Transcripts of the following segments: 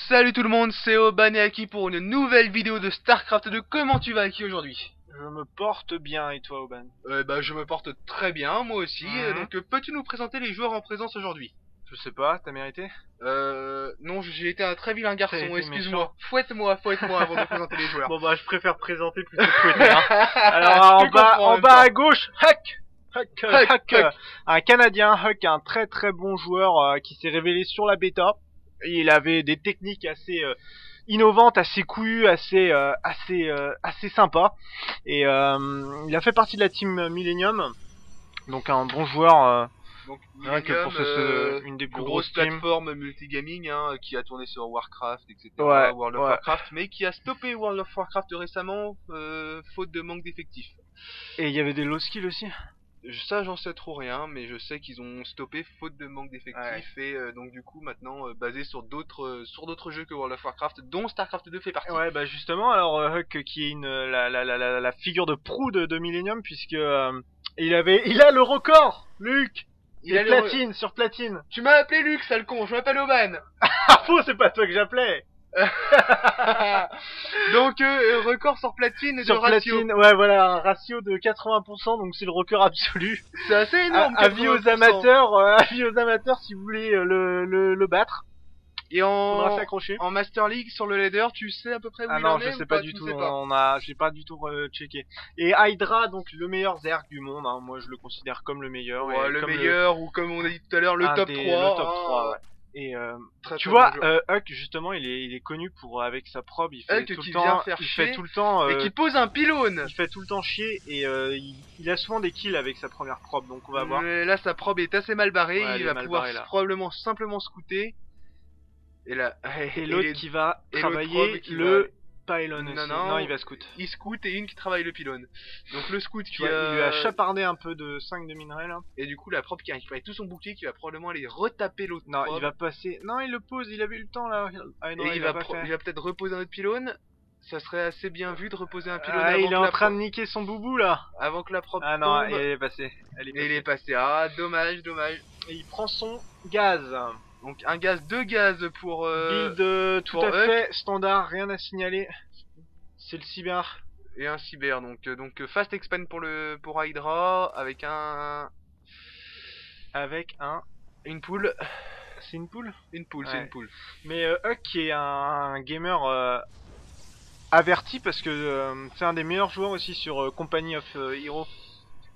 Salut tout le monde, c'est Oban et Aki pour une nouvelle vidéo de StarCraft 2. Comment tu vas, Aki, aujourd'hui? Je me porte bien, et toi, Oban? Je me porte très bien, moi aussi. Donc peux-tu nous présenter les joueurs en présence aujourd'hui? Je sais pas, t'as mérité? Non, j'ai été un très vilain garçon, été excuse-moi. Fouette-moi avant de présenter les joueurs. Bon bah, je préfère présenter plutôt que fouetter, hein. Alors, en bas à gauche, Huck, un Canadien, Huck, un très très bon joueur qui s'est révélé sur la bêta. Il avait des techniques assez innovantes, assez couillues, assez sympas. Et il a fait partie de la team Millennium, donc un bon joueur. Donc, Ouais, que pour une des plus grosses plateformes multigaming qui a tourné sur Warcraft, etc. Ouais, World of Warcraft, mais qui a stoppé World of Warcraft récemment, faute de manque d'effectifs. Et il y avait des low skills aussi. Ça, j'en sais trop rien, mais je sais qu'ils ont stoppé faute de manque d'effectifs. Et donc du coup maintenant basé sur d'autres jeux que World of Warcraft, dont StarCraft 2 fait partie. Ouais, bah justement, alors Huck qui est la figure de proue de Millennium, puisque il a le record, Luc. Il a platine sur platine. Tu m'as appelé Luc, sale con, je m'appelle Oban. Ah faux, c'est pas toi que j'appelais. Donc record sur platine sur de ratio. Platine, ouais voilà, un ratio de 80%, donc c'est le record absolu. C'est assez énorme. Avis aux amateurs, si vous voulez le battre. Et faudra s'accrocher. En Master League sur le ladder, tu sais à peu près où il en est? Ah non, je sais pas du tout. J'ai pas du tout checké. Et Hydra, donc le meilleur Zerg du monde. Hein. Moi, je le considère comme le meilleur. Ouais, le meilleur ou comme on a dit tout à l'heure, le top 3. Le top 3, ouais. Et tu vois, Huck justement, il est connu pour avec sa probe, il fait tout le temps, fait tout le temps et qui pose un pylône. Il fait tout le temps chier et il a souvent des kills avec sa première probe, donc on va voir. Mais là, sa probe est assez mal barrée, ouais, il va pouvoir probablement simplement scouter. Et là, et l'autre qui va travailler le pylône. Non, il va scout. Il scout et une qui travaille le pylône. Donc le scout qui il lui a chapardé un peu de 5 de minerais là. Et du coup la probe qui a récupéré tout son bouclier, qui va probablement aller retaper l'autre. Non, il va passer. Non, il le pose, il avait eu le temps là. Ah, non, et il va peut-être reposer un autre pylône. Ça serait assez bien vu de reposer un pylône. Il est en train de niquer son boubou là. Avant que la probe tombe. Non, elle est passée. Il est passé. Ah, dommage. Et il prend son gaz. Donc deux gaz pour build tout à fait standard, rien à signaler. C'est le cyber. Et un cyber, donc fast expand pour Hydra avec une poule. C'est une poule? Une poule, ouais. C'est une poule. Mais Huck qui est un gamer averti parce que c'est un des meilleurs joueurs aussi sur Company of Heroes.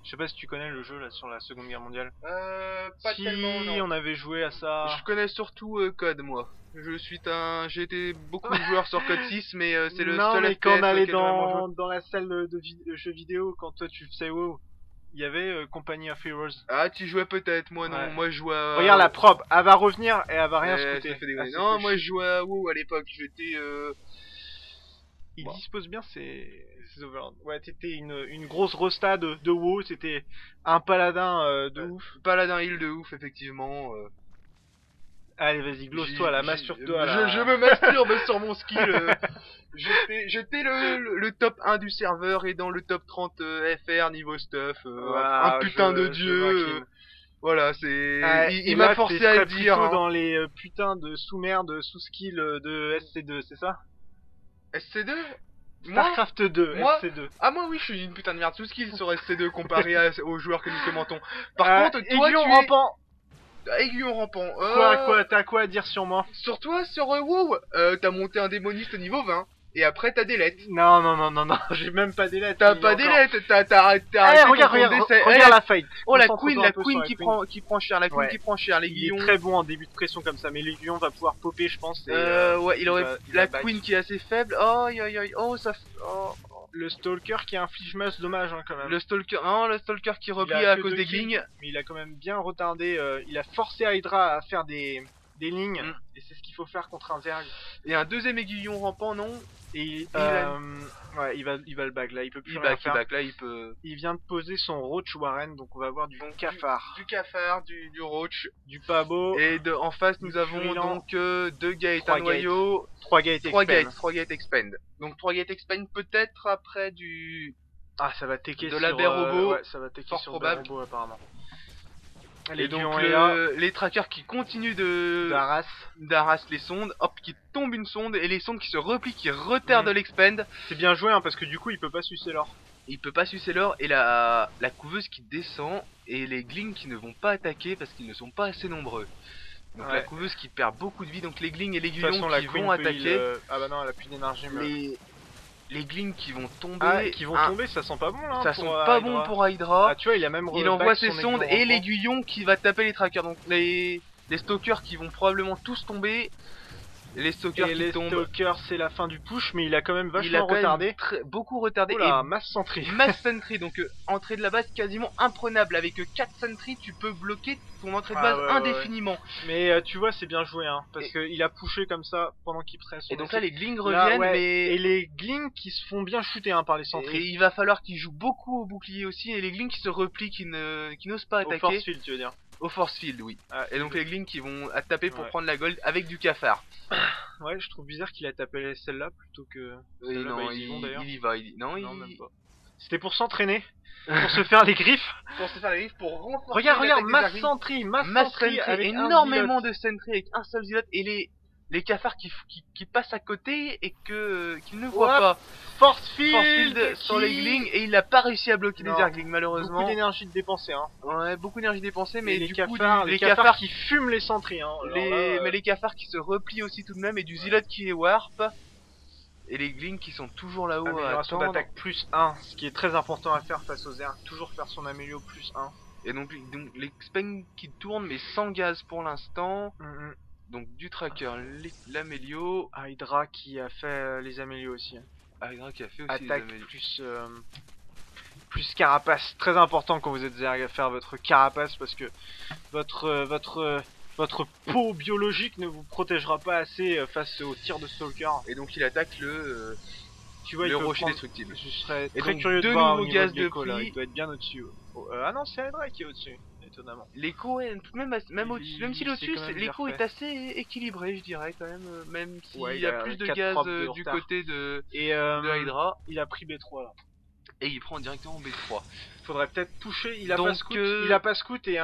Je sais pas si tu connais le jeu là sur la Seconde Guerre mondiale. Pas tellement. Non. On avait joué à ça. Je connais surtout Code, moi. J'ai été beaucoup joueur sur Code 6, mais c'est le seul FPS. Quand on allait dans la salle de jeux vidéo, quand toi tu faisais WoW, il y avait Company of Heroes. Ah, tu jouais peut-être, moi non. Ouais. Moi je jouais à... Regarde la probe, elle va revenir et elle va rien scouter. Non, moi je jouais à WoW à l'époque. J'étais... Il dispose bien ses overlords. Ouais, t'étais une grosse rosta de WoW, c'était un paladin de ouf. Paladin heal de ouf, effectivement. Allez, vas-y, glosse-toi là, masturbe-toi là. Je me masturbe sur mon skill. J'étais le top 1 du serveur et dans le top 30 FR niveau stuff. Un putain de dieu. Voilà, c'est... il m'a forcé à le dire. Dans les putains de sous-merde, sous-skill de SC2, c'est ça? SC2? StarCraft 2, SC2. Ah moi oui, je suis une putain de merde sous skill sur SC2 comparé aux joueurs que nous commentons. Par contre, toi Aiguillon rampant. Aiguillon rampant. Quoi, t'as quoi à dire sur moi? Sur toi, sur WoW, t'as monté un démoniste niveau 20. Et après t'as des lettres. Non, j'ai même pas des lettres. T'as pas des lettres, regarde la fight. Oh la queen qui prend cher, qui prend cher, l'aiguillon. Il est très bon en début de pression comme ça, mais l'aiguillon va pouvoir popper je pense. Ouais, il aurait la queen qui est assez faible. Oh ça. Le stalker qui inflige masse dommage quand même. Le stalker qui replie à cause des lignes. Mais il a quand même bien retardé, il a forcé Hydra à faire des lignes, et c'est ce qu'il faut faire contre un Zerg. Et un deuxième aiguillon rampant, non? Et ouais, il va le back là, il peut plus rien faire. Il vient de poser son Roach Warren, donc on va avoir du cafard. Du cafard, du Roach, du pabo. Et en face nous avons donc 2 gates, un noyau, 3 gates expand. Donc 3 gates expand peut-être après du... Ah, ça va tecker de la baie robot, ouais, ça va tecker sur le robot apparemment. Et donc les trackers qui continuent d'arraser les sondes, hop, qui tombent une sonde et les sondes qui se replient, qui reterrent de l'expand. C'est bien joué hein, parce que du coup il peut pas sucer l'or. Il peut pas sucer l'or et la couveuse qui descend et les glings qui ne vont pas attaquer parce qu'ils ne sont pas assez nombreux. Donc la couveuse qui perd beaucoup de vie, donc les glings et les guillons qui vont attaquer. Ah bah non, elle a plus d'énergie. Les glings qui vont tomber. Tomber, ça sent pas bon là. Ça sent pas bon pour Hydra. Ah tu vois, il envoie ses sondes et les guillons qui va taper les trackers. Donc les stalkers qui vont probablement tous tomber. Les stalkers les stalkers c'est la fin du push, mais il a quand même vachement retardé. Beaucoup retardé. Et mass sentry. Mass sentry, donc entrée de la base quasiment imprenable. Avec 4 sentry, tu peux bloquer ton entrée de base indéfiniment. Mais tu vois, c'est bien joué, hein, parce qu'il a pushé comme ça pendant qu'il presse. Et donc là, les glings reviennent. Et les glings qui se font bien shooter hein, par les sentry. Et il va falloir qu'ils jouent beaucoup au bouclier aussi. Et les glings qui se replient, qui n'osent pas attaquer. Au force field, tu veux dire. Au force field, oui. Et donc les glings qui vont taper pour prendre la gold avec du cafard. Ouais, je trouve bizarre qu'il a tapé celle-là plutôt que. Non, il y va. Non, même pas. C'était pour s'entraîner, pour se faire les griffes. Pour renforcer. Regarde, mass sentry avec énormément de sentry avec un seul zilot et les cafards qui passent à côté et qu'ils ne voient pas. Force field sur les glings et il a pas réussi à bloquer les airglings malheureusement. Beaucoup d'énergie dépensée hein. Ouais, beaucoup d'énergie dépensée mais et du coup les cafards qui fument les sentries hein. Mais les cafards qui se replient aussi tout de même et du zilot qui est warp. Et les glings qui sont toujours là-haut à amélioration d'attaque plus 1, ce qui est très important à faire face aux airs, toujours faire son amélio plus 1. Et donc les speng qui tournent mais sans gaz pour l'instant. Donc du tracker, l'amélio. Hydra qui a fait les amélios aussi. Hydra qui a fait aussi attaque plus carapace, très important quand vous êtes zerg à faire votre carapace parce que votre peau biologique ne vous protégera pas assez face aux tirs de stalker. Et donc il attaque le rocher destructible. Je serais très curieux de voir au gaz de prix. Il doit être bien au-dessus. Ah non, c'est Hydra qui est au-dessus. Étonnamment. L'écho est même au-dessus, même s'il est au-dessus, l'écho est assez équilibré, je dirais quand même s'il y a plus de gaz du côté de Hydra. Il a pris B3 là. Et il prend directement B3. Faudrait peut-être pusher, il a pas scout, il a pas scout et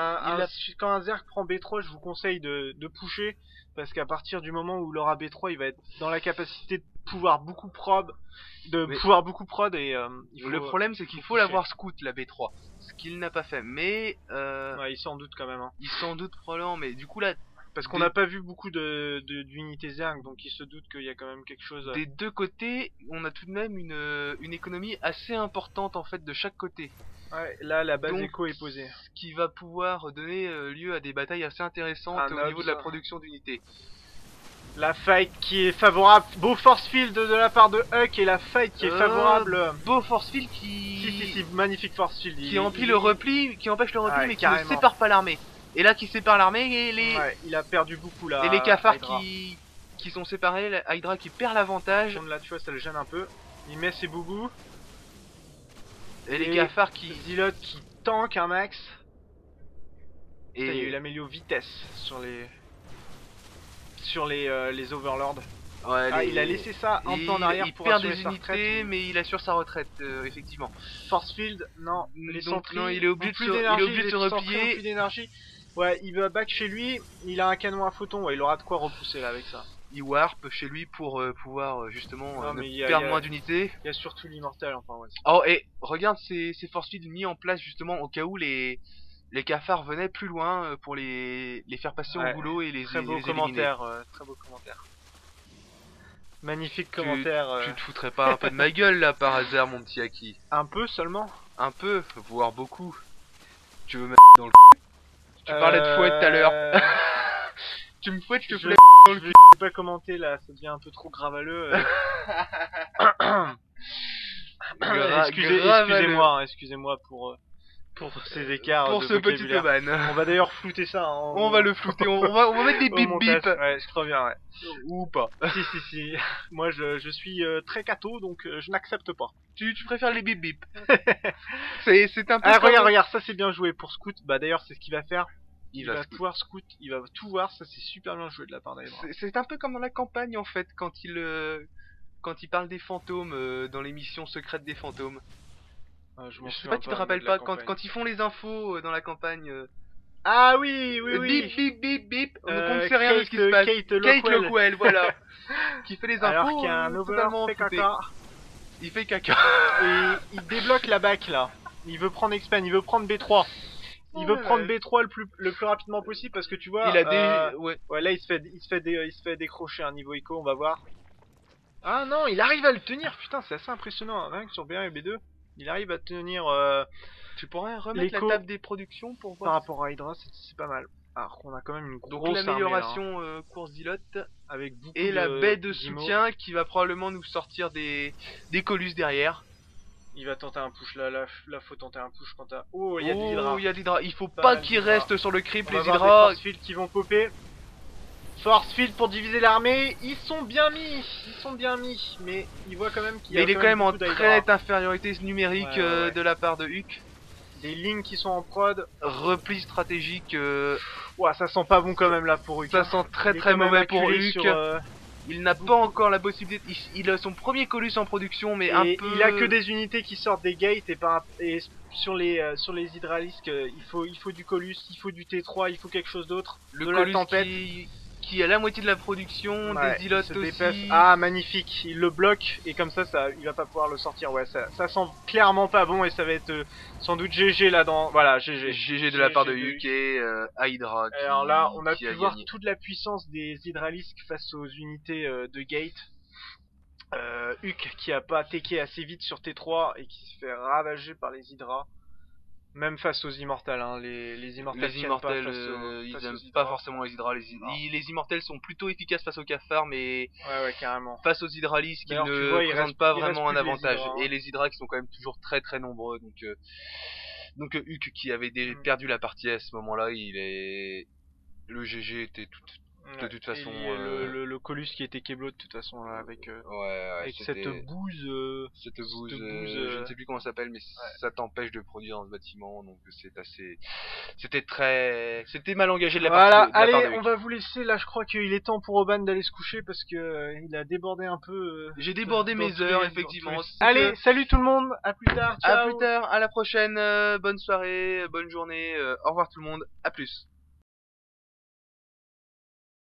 quand un Zerg prend B3, je vous conseille de pusher parce qu'à partir du moment où il aura B3, il va être dans la capacité de pouvoir beaucoup prod et le problème c'est qu'il faut l'avoir scout la B3, ce qu'il n'a pas fait, mais il s'en doute quand même hein. Il s'en doute probablement, mais du coup là parce qu'on n'a pas vu beaucoup d'unités Zerg, donc il se doute qu'il y a quand même quelque chose. Des deux côtés, on a tout de même une économie assez importante en fait de chaque côté. Ouais, là la base éco est posée. Ce qui va pouvoir donner lieu à des batailles assez intéressantes au niveau de la production d'unités. La fight qui est favorable, beau force field de la part de Huck et la fight qui est favorable. Beau force field qui. Si, magnifique force field. Qui empêche le repli mais qui ne sépare pas l'armée. Et là qui sépare l'armée et il a perdu beaucoup là. Et les cafards qui sont séparés, Hydra qui perd l'avantage. Là tu vois ça le gêne un peu. Il met ses boubous. Et les cafards qui. Zilot qui tank un max. Et il y a eu l'amélio vitesse sur les overlords. Ouais, il a laissé ça un peu en arrière pour perd des unités, mais il assure sa retraite, effectivement. Force field, non, les sentries, non, il est obligé de se replier. Plus d'énergie. Ouais, il va back chez lui, il a un canon à photon, ouais, il aura de quoi repousser là avec ça. Il warp chez lui pour pouvoir justement perdre moins d'unités. Il y a surtout l'immortel, enfin ouais. Oh, et regarde ces force fields mis en place justement au cas où les cafards venaient plus loin pour les faire passer au boulot et les très beau commentaire, très beau commentaire. Magnifique commentaire. Tu te foutrais pas un peu de ma gueule là par hasard mon petit Aki? Un peu seulement. Un peu, voire beaucoup. Tu veux me mettre dans le Tu parlais de fouette tout à l'heure. Tu me fouettes, je te plais dans le cul. Je peux pas commenter là, ça devient un peu trop gravaleux. Excusez-moi pour ces écarts. Pour ce petit ban. On va d'ailleurs flouter ça. Hein, on va le flouter, on va mettre des bip bip. Ouais, je crois bien, ouais. Ou pas. Si. Moi je suis très catho donc je n'accepte pas. Tu préfères les bip bip. C'est un peu. Regarde, ça c'est bien joué pour Scout. Bah d'ailleurs c'est ce qu'il va faire. Il va pouvoir scout, il va tout voir, ça c'est super bien joué de la part d'Hydra. C'est un peu comme dans la campagne en fait, quand il parle des fantômes dans les missions secrètes des fantômes. Je sais pas si tu te rappelles pas, quand ils font les infos dans la campagne. Ah oui, oui, oui. Bip, bip, bip, bip. Donc on ne sait rien de ce qui se passe. Kate Kate Lockwell. Lockwell, voilà. Qui fait les infos. Alors qu'il y a un totalement over fait foutés. caca. Il fait caca. Et il débloque la bac là. Il veut prendre Expand, il veut prendre B3. Il veut prendre B3 le plus rapidement possible parce que tu vois. Il a des. Ouais. Ouais, là il se fait décrocher un niveau éco, on va voir. Ah non, il arrive à le tenir, putain, c'est assez impressionnant. Rien que sur B1 et B2, il arrive à tenir. Tu pourrais remettre la table des productions pour voir. Par rapport à Hydra, c'est pas mal. Alors qu'on a quand même une grosse. Donc l'amélioration course d'Ilote avec beaucoup et la baie de soutien qui va probablement nous sortir des Colus derrière. Il va tenter un push là, faut tenter un push quand t'as. Oh, il y a des Hydra. Il y a des Hydra. Il faut pas qu'ils restent sur le creep, les Hydra. Force field qui vont popper. Force field pour diviser l'armée. Ils sont bien mis, mais il voit quand même qu'il y a. Mais il est quand même en très nette infériorité numérique de la part de Huck. Des lignes qui sont en prod. Repli stratégique. Ouah, ça sent pas bon quand même là pour Huck. Ça sent très mauvais pour Huck. Il n'a pas encore la possibilité. Il a son premier Colus en production, mais un peu. Il a que des unités qui sortent des gates et sur les hydralisques, il faut du Colus, il faut du T3, il faut quelque chose d'autre. Le Colus qui a la moitié de la production, des îlots aussi. Ah magnifique, il le bloque et comme ça, il va pas pouvoir le sortir. Ouais, ça sent clairement pas bon et ça va être sans doute GG là dans. Voilà, GG. GG de la part de Huck et Hydra. Alors là, on a pu voir toute la puissance des hydralisques face aux unités de gate. Huck qui a pas attaqué assez vite sur T3 et qui se fait ravager par les hydras. Même face aux immortels, hein. Les immortels, ils aiment pas forcément les hydras. Les immortels sont plutôt efficaces face aux cafards, mais ouais, carrément. face aux hydralisques, ils ne présentent pas vraiment un avantage. Et les hydras qui sont quand même toujours très nombreux. Donc Huck qui avait perdu la partie à ce moment-là, le GG était de toute façon. Le Colus qui était Keblo de toute façon là, avec cette bouse. Je ne sais plus comment ça s'appelle, mais ça t'empêche de produire dans ce bâtiment, donc c'était mal engagé de la part de Huck. Allez, on va vous laisser là. Je crois qu'il est temps pour Oban d'aller se coucher parce que il a débordé un peu. J'ai débordé mes heures effectivement. Allez, salut tout le monde, à plus tard. Ciao. À plus tard, à la prochaine. Bonne soirée, bonne journée. Au revoir tout le monde, à plus.